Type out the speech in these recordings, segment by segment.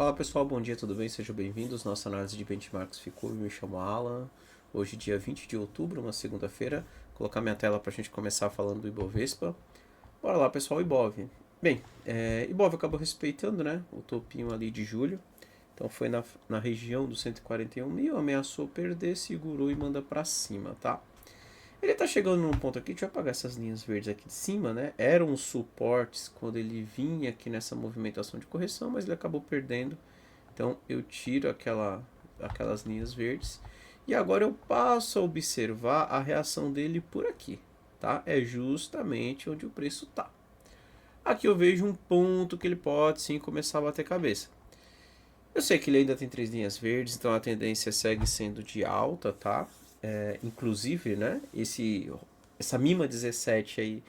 Fala pessoal, bom dia, tudo bem? Sejam bem-vindos. Nossa análise de benchmarks ficou. Me chamo Alan. Hoje, dia 20 de outubro, uma segunda-feira. Vou colocar minha tela para a gente começar falando do Ibovespa. Bora lá, pessoal, Ibov. Bem, Ibov acabou respeitando, né, o topinho ali de julho. Então foi na região dos 141 mil, ameaçou perder, segurou e manda para cima, tá? Ele tá chegando num ponto aqui, deixa eu apagar essas linhas verdes aqui de cima, né? Eram suportes quando ele vinha aqui nessa movimentação de correção, mas ele acabou perdendo. Então eu tiro aquelas linhas verdes e agora eu passo a observar a reação dele por aqui, tá? É justamente onde o preço tá. Aqui eu vejo um ponto que ele pode sim começar a bater cabeça. Eu sei que ele ainda tem três linhas verdes, então a tendência segue sendo de alta, tá? Inclusive, né? Essa mima 17 aí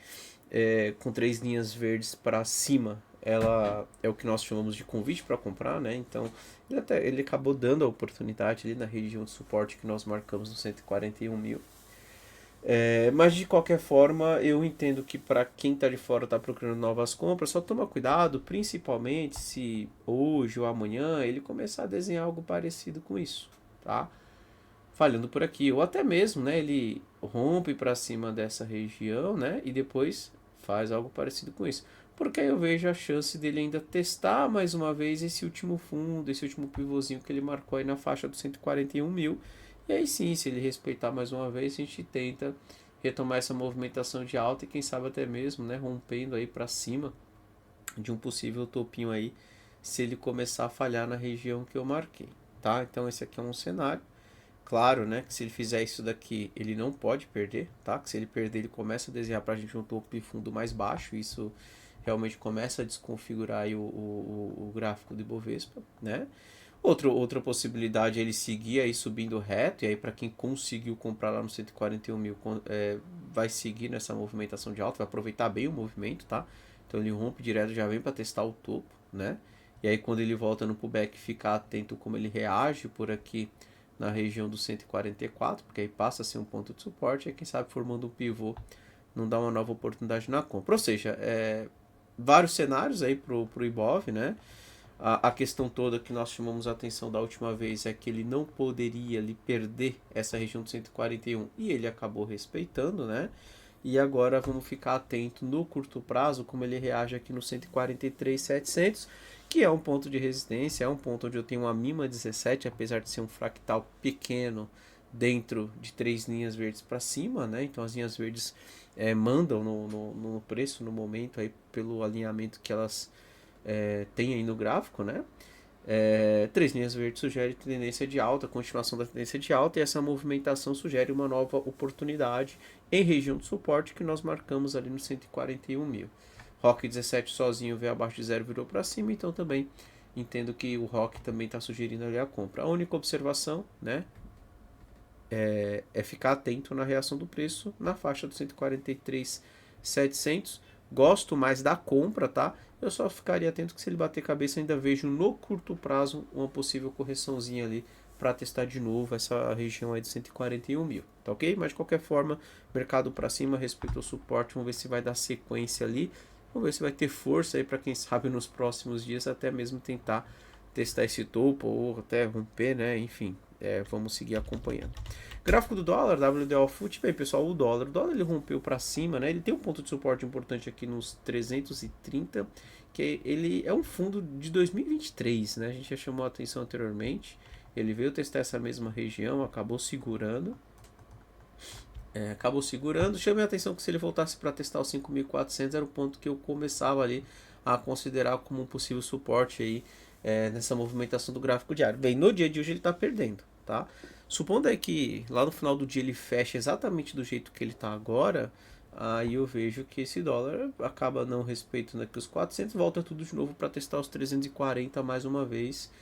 com três linhas verdes para cima, ela é o que nós chamamos de convite para comprar, né? Então ele acabou dando a oportunidade ali na região de suporte que nós marcamos no 141 mil. Mas de qualquer forma, eu entendo que para quem está de fora está procurando novas compras, só toma cuidado, principalmente se hoje ou amanhã ele começar a desenhar algo parecido com isso, tá? Falhando por aqui, ou até mesmo, né, ele rompe para cima dessa região, né, e depois faz algo parecido com isso. Porque aí eu vejo a chance dele ainda testar mais uma vez esse último fundo, esse último pivôzinho que ele marcou aí na faixa dos 141 mil. E aí sim, se ele respeitar mais uma vez, a gente tenta retomar essa movimentação de alta e quem sabe até mesmo, né, rompendo aí para cima de um possível topinho aí, se ele começar a falhar na região que eu marquei, tá? Então esse aqui é um cenário. Claro, né, que se ele fizer isso daqui, ele não pode perder, tá? Que se ele perder, ele começa a desenhar pra gente um topo de fundo mais baixo, isso realmente começa a desconfigurar aí o gráfico do Ibovespa, né? Outra possibilidade é ele seguir aí subindo reto, e aí para quem conseguiu comprar lá no 141 mil, vai seguir nessa movimentação de alta, vai aproveitar bem o movimento, tá? Então ele rompe direto, já vem para testar o topo, né? E aí quando ele volta no pullback, ficar atento como ele reage por aqui na região do 144, porque aí passa a ser um ponto de suporte, e quem sabe formando um pivô não dá uma nova oportunidade na compra. Ou seja, vários cenários aí pro Ibov, né? A questão toda que nós chamamos a atenção da última vez é que ele não poderia ali perder essa região do 141 e ele acabou respeitando, né? E agora vamos ficar atento no curto prazo como ele reage aqui no 143.700, que é um ponto de resistência, é um ponto onde eu tenho uma mima 17, apesar de ser um fractal pequeno dentro de três linhas verdes para cima, né? Então as linhas verdes mandam no preço no momento aí pelo alinhamento que elas têm aí no gráfico, né? Três linhas verdes sugere tendência de alta, continuação da tendência de alta, e essa movimentação sugere uma nova oportunidade em região de suporte que nós marcamos ali no 141 mil. ROC 17 sozinho veio abaixo de zero, virou para cima, então também entendo que o ROC também está sugerindo ali a compra. A única observação, né, ficar atento na reação do preço na faixa do 143.700. Gosto mais da compra, tá? Eu só ficaria atento que se ele bater cabeça, ainda vejo no curto prazo uma possível correçãozinha ali para testar de novo essa região aí de 141 mil, tá ok? Mas de qualquer forma, mercado para cima, respeito ao suporte, vamos ver se vai dar sequência ali, vamos ver se vai ter força aí para quem sabe nos próximos dias até mesmo tentar testar esse topo ou até romper, né? Enfim, vamos seguir acompanhando. Gráfico do dólar, WDO Foot, bem pessoal, o dólar ele rompeu para cima, né? Ele tem um ponto de suporte importante aqui nos 330, que ele é um fundo de 2023, né? A gente já chamou a atenção anteriormente. Ele veio testar essa mesma região, acabou segurando. Chamei a atenção que se ele voltasse para testar os 5.400 era o ponto que eu começava ali a considerar como um possível suporte aí nessa movimentação do gráfico diário. Bem, no dia de hoje ele está perdendo, tá? Supondo aí que lá no final do dia ele feche exatamente do jeito que ele está agora, aí eu vejo que esse dólar acaba não respeitando aqui os 400, volta tudo de novo para testar os 340 mais uma vez.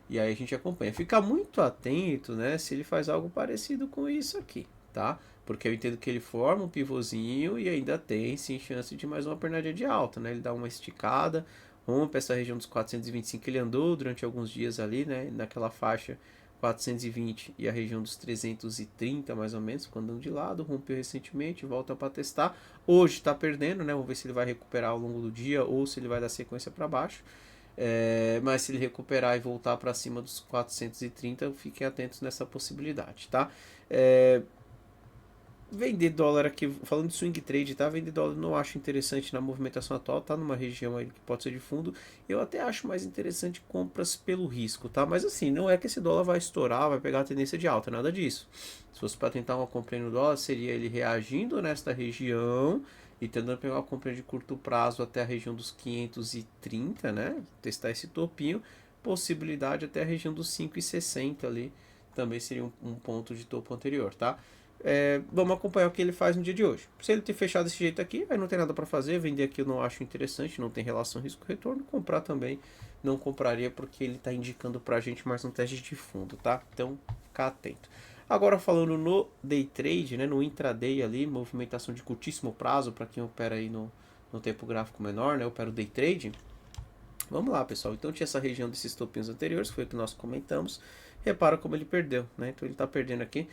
E aí a gente acompanha. Fica muito atento, né, se ele faz algo parecido com isso aqui, tá? Porque eu entendo que ele forma um pivôzinho e ainda tem sim chance de mais uma pernadinha de alta, né? Ele dá uma esticada, rompe essa região dos 425 que ele andou durante alguns dias ali, né? Naquela faixa 420 e a região dos 330 mais ou menos, quando andando de lado, rompeu recentemente, volta para testar. Hoje está perdendo, né? Vamos ver se ele vai recuperar ao longo do dia ou se ele vai dar sequência para baixo. Mas se ele recuperar e voltar para cima dos 430, fiquem atentos nessa possibilidade, tá? Vender dólar aqui, falando de swing trade, tá? Vender dólar não acho interessante na movimentação atual, tá numa região aí que pode ser de fundo. Eu até acho mais interessante compras pelo risco, tá? Mas assim, não é que esse dólar vai estourar, vai pegar a tendência de alta, nada disso. Se fosse para tentar uma compra no dólar, seria ele reagindo nesta região e tentando pegar uma compra de curto prazo até a região dos 530, né? Testar esse topinho, possibilidade até a região dos 5,60 ali, também seria um ponto de topo anterior, tá? Vamos acompanhar o que ele faz no dia de hoje. Se ele ter fechado desse jeito aqui, aí não tem nada para fazer. Vender aqui eu não acho interessante, não tem relação risco-retorno. Comprar também não compraria porque ele está indicando para a gente mais um teste de fundo, tá? Então, ficar atento. Agora falando no day trade, né, no intraday ali, movimentação de curtíssimo prazo para quem opera aí no tempo gráfico menor, né, opera o day trade. Vamos lá, pessoal. Então tinha essa região desses topinhos anteriores, foi o que nós comentamos. Repara como ele perdeu, né? Então ele está perdendo aqui.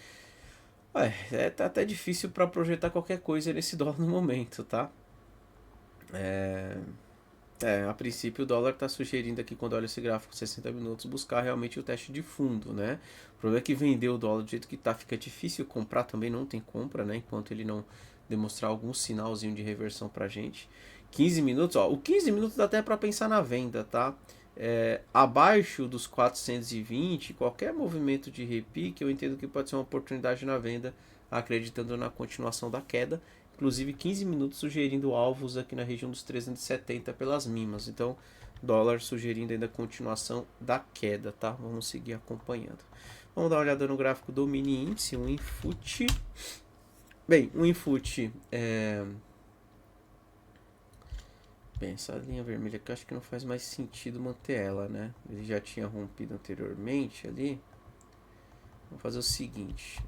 Tá até difícil para projetar qualquer coisa nesse dólar no momento, tá? A princípio o dólar está sugerindo aqui, quando olha esse gráfico de 60 minutos, buscar realmente o teste de fundo, né? O problema é que vender o dólar do jeito que tá fica difícil, comprar também não tem compra, né? Enquanto ele não demonstrar algum sinalzinho de reversão pra gente. 15 minutos, ó, o 15 minutos dá até para pensar na venda, tá? Abaixo dos 420, qualquer movimento de repique, eu entendo que pode ser uma oportunidade na venda, acreditando na continuação da queda. Inclusive 15 minutos sugerindo alvos aqui na região dos 370 pelas mimas. Então, dólar sugerindo ainda a continuação da queda, tá? Vamos seguir acompanhando. Vamos dar uma olhada no gráfico do mini índice, um Infut. Bem, um Infut Bem, essa linha vermelha aqui eu acho que não faz mais sentido manter ela, né? Ele já tinha rompido anteriormente ali. Vamos fazer o seguinte.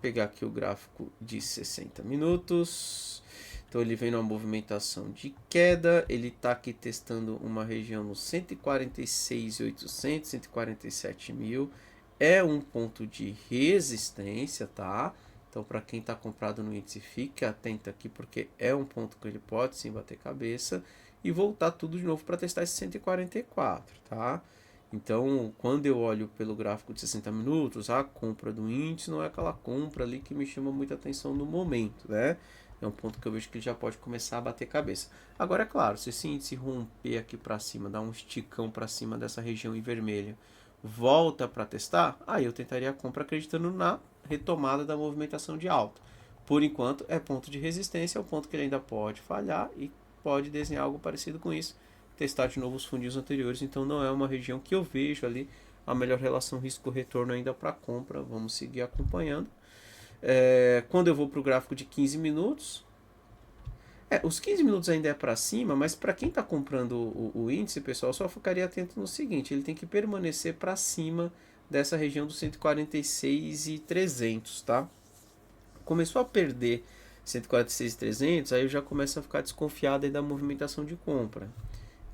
Pegar aqui o gráfico de 60 minutos. Então ele vem numa movimentação de queda. Ele está aqui testando uma região no 146.800, 147 mil. É um ponto de resistência, tá? Então, para quem está comprado no índice, fique atento aqui, porque é um ponto que ele pode sim bater cabeça e voltar tudo de novo para testar esse 144, tá? Então, quando eu olho pelo gráfico de 60 minutos, a compra do índice não é aquela compra ali que me chama muita atenção no momento, né? É um ponto que eu vejo que ele já pode começar a bater cabeça. Agora, é claro, se esse índice romper aqui para cima, dar um esticão para cima dessa região em vermelho, volta para testar, aí eu tentaria a compra acreditando na retomada da movimentação de alta. Por enquanto, é ponto de resistência, é o ponto que ele ainda pode falhar e pode desenhar algo parecido com isso, testar de novo os fundinhos anteriores. Então, não é uma região que eu vejo ali a melhor relação risco-retorno ainda para compra. Vamos seguir acompanhando. Quando eu vou para o gráfico de 15 minutos, os 15 minutos ainda é para cima, mas para quem está comprando o índice, pessoal, só ficaria atento no seguinte: ele tem que permanecer para cima dessa região dos 146.300, tá? Começou a perder 146.300, aí eu já começo a ficar desconfiado aí da movimentação de compra.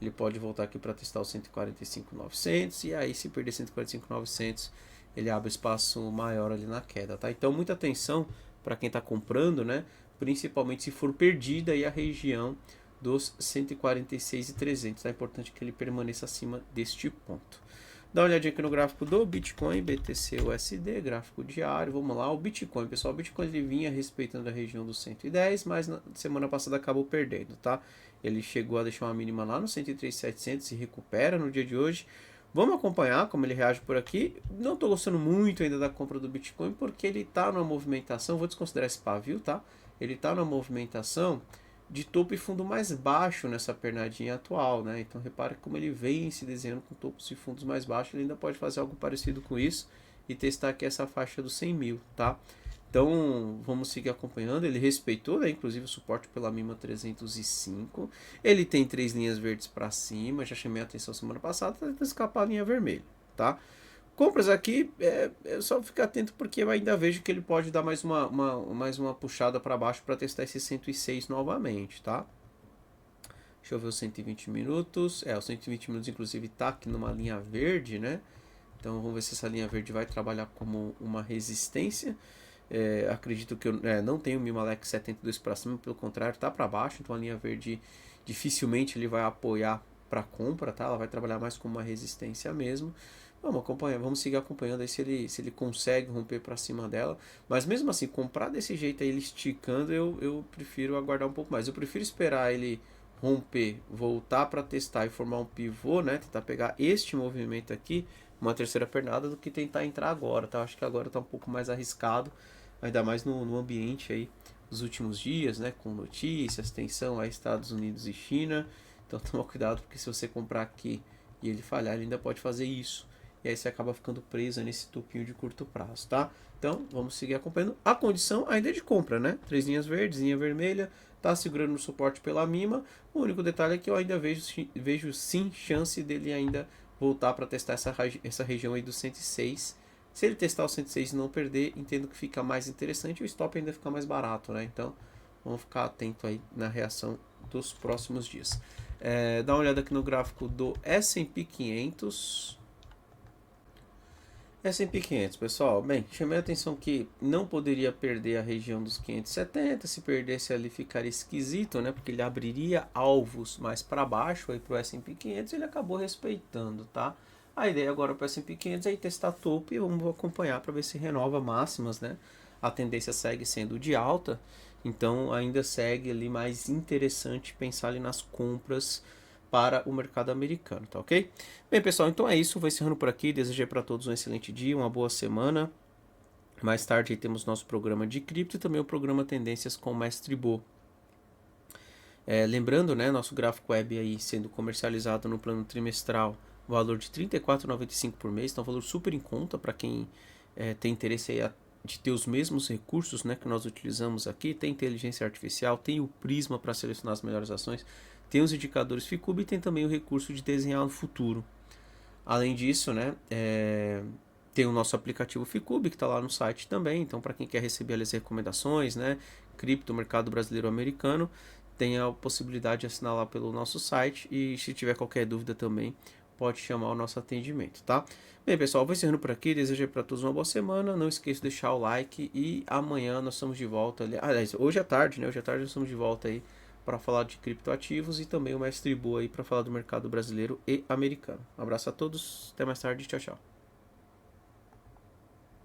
Ele pode voltar aqui para testar os 145.900 e aí se perder 145.900 ele abre espaço maior ali na queda, tá? Então muita atenção para quem está comprando, né? Principalmente se for perdida aí a região dos 146.300, é importante que ele permaneça acima deste ponto. Dá uma olhadinha aqui no gráfico do Bitcoin, BTC USD, gráfico diário. Vamos lá, o Bitcoin, pessoal, o Bitcoin ele vinha respeitando a região dos 110, mas na semana passada acabou perdendo, tá? Ele chegou a deixar uma mínima lá no 103.700, se recupera no dia de hoje. Vamos acompanhar como ele reage por aqui. Não estou gostando muito ainda da compra do Bitcoin, porque ele está numa movimentação, vou desconsiderar esse pavio, tá? Ele está numa movimentação de topo e fundo mais baixo nessa pernadinha atual, né? Então repare como ele vem se desenhando com topos e fundos mais baixos. Ele ainda pode fazer algo parecido com isso e testar aqui essa faixa dos 100 mil, tá? Então vamos seguir acompanhando. Ele respeitou, né, inclusive o suporte pela mínima 305. Ele tem 3 linhas verdes para cima. Já chamei a atenção semana passada, tá tentando escapar a linha vermelha, tá? Compras aqui, eu só ficar atento porque eu ainda vejo que ele pode dar mais uma puxada para baixo para testar esse 106 novamente, tá? Deixa eu ver os 120 minutos. Os 120 minutos inclusive tá aqui numa linha verde, né? Então vamos ver se essa linha verde vai trabalhar como uma resistência. Acredito que eu não tenho o Mimalex 72 para cima, pelo contrário, tá para baixo. Então a linha verde dificilmente ele vai apoiar para compra, tá? Ela vai trabalhar mais como uma resistência mesmo. Vamos acompanhar, vamos seguir acompanhando aí se ele consegue romper para cima dela. Mas mesmo assim, comprar desse jeito aí, ele esticando, eu prefiro aguardar um pouco mais. Eu prefiro esperar ele romper, voltar para testar e formar um pivô, né? Tentar pegar este movimento aqui, uma terceira pernada, do que tentar entrar agora, tá? Acho que agora tá um pouco mais arriscado, ainda mais no ambiente aí dos últimos dias, né? Com notícias, tensão aí Estados Unidos e China. Então toma cuidado, porque se você comprar aqui e ele falhar, ele ainda pode fazer isso. E aí você acaba ficando preso nesse topinho de curto prazo, tá? Então, vamos seguir acompanhando. A condição ainda é de compra, né? 3 linhas verdes, linha vermelha, tá segurando o suporte pela mima. O único detalhe é que eu ainda vejo sim chance dele ainda voltar para testar essa região aí do 106. Se ele testar o 106 e não perder, entendo que fica mais interessante e o stop ainda fica mais barato, né? Então, vamos ficar atento aí na reação dos próximos dias. Dá uma olhada aqui no gráfico do S&P 500. S&P 500, pessoal. Bem, chamei a atenção que não poderia perder a região dos 570. Se perdesse ali ficaria esquisito, né? Porque ele abriria alvos mais para baixo aí para o S&P 500 e ele acabou respeitando, tá? A ideia agora para o S&P 500 é ir testar topo e vamos acompanhar para ver se renova máximas, né? A tendência segue sendo de alta, então ainda segue ali mais interessante pensar ali nas compras para o mercado americano, tá ok? Bem, pessoal, então é isso. Vou encerrando por aqui. Desejei para todos um excelente dia, uma boa semana. Mais tarde aí temos nosso programa de cripto e também o programa Tendências com o Mestre Bo. Lembrando, né, nosso gráfico web aí sendo comercializado no plano trimestral, valor de R$ 34,95 por mês, então valor super em conta para quem tem interesse aí de ter os mesmos recursos, né, que nós utilizamos aqui. Tem inteligência artificial, tem o Prisma para selecionar as melhores ações, tem os indicadores Ficub e tem também o recurso de desenhar no futuro. Além disso, né, tem o nosso aplicativo Ficub, que está lá no site também. Então, para quem quer receber as recomendações, né, cripto, mercado brasileiro americano, tem a possibilidade de assinar lá pelo nosso site. E se tiver qualquer dúvida também, pode chamar o nosso atendimento, tá? Bem, pessoal, vou encerrando por aqui. Desejo para todos uma boa semana. Não esqueça de deixar o like. E amanhã nós estamos de volta. Aliás, hoje à tarde, né? Hoje à tarde nós estamos de volta aí para falar de criptoativos e também o Mestre Boa aí para falar do mercado brasileiro e americano. Um abraço a todos, até mais tarde, tchau, tchau.